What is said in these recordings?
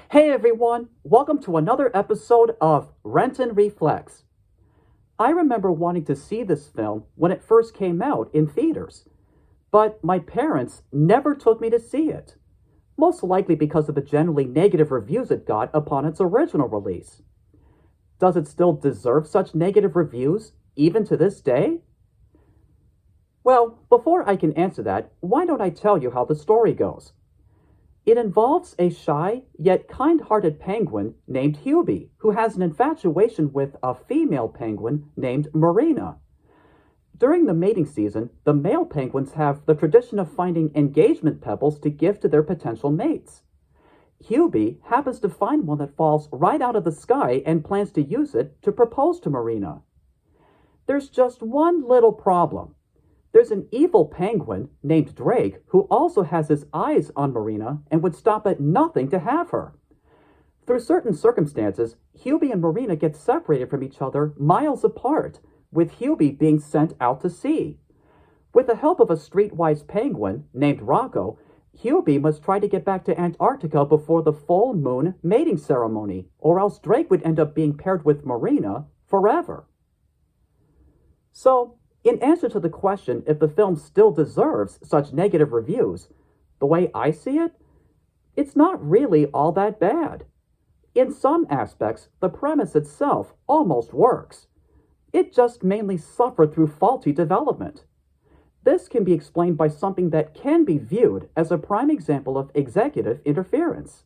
Hey everyone, welcome to another episode of Renton Reflects. I remember wanting to see this film when it first came out in theaters, but my parents never took me to see it, most likely because of the generally negative reviews it got upon its original release. Does it still deserve such negative reviews, even to this day? Well, before I can answer that, why don't I tell you how the story goes? It involves a shy yet kind hearted penguin named Hubie, who has an infatuation with a female penguin named Marina. During the mating season, the male penguins have the tradition of finding engagement pebbles to give to their potential mates. Hubie happens to find one that falls right out of the sky and plans to use it to propose to Marina. There's just one little problem. There's an evil penguin named Drake who also has his eyes on Marina and would stop at nothing to have her. Through certain circumstances, Hubie and Marina get separated from each other miles apart, with Hubie being sent out to sea. With the help of a streetwise penguin named Rocco, Hubie must try to get back to Antarctica before the full moon mating ceremony, or else Drake would end up being paired with Marina forever. So, in answer to the question if the film still deserves such negative reviews, the way I see it, it's not really all that bad. In some aspects, the premise itself almost works. It just mainly suffered through faulty development. This can be explained by something that can be viewed as a prime example of executive interference.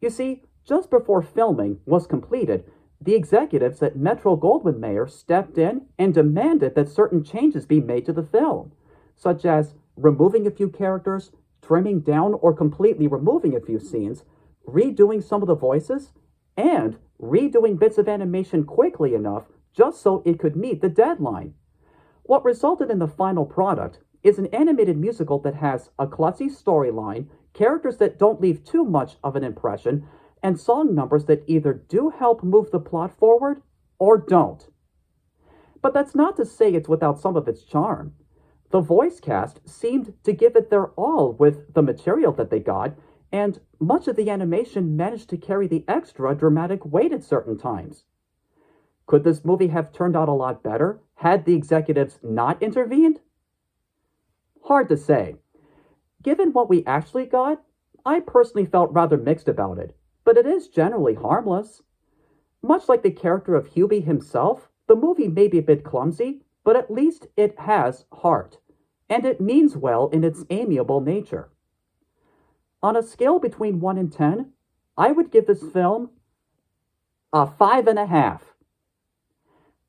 You see, just before filming was completed, the executives at Metro-Goldwyn-Mayer stepped in and demanded that certain changes be made to the film, such as removing a few characters, trimming down or completely removing a few scenes, redoing some of the voices, and redoing bits of animation quickly enough just so it could meet the deadline. What resulted in the final product is an animated musical that has a klutzy storyline, characters that don't leave too much of an impression, and song numbers that either do help move the plot forward or don't. But that's not to say it's without some of its charm. The voice cast seemed to give it their all with the material that they got, and much of the animation managed to carry the extra dramatic weight at certain times. Could this movie have turned out a lot better had the executives not intervened? Hard to say. Given what we actually got, I personally felt rather mixed about it, but it is generally harmless. Much like the character of Hubie himself, the movie may be a bit clumsy, but at least it has heart, and it means well in its amiable nature. On a scale between 1 and 10, I would give this film a 5.5.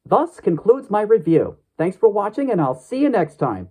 Thus concludes my review. Thanks for watching, and I'll see you next time.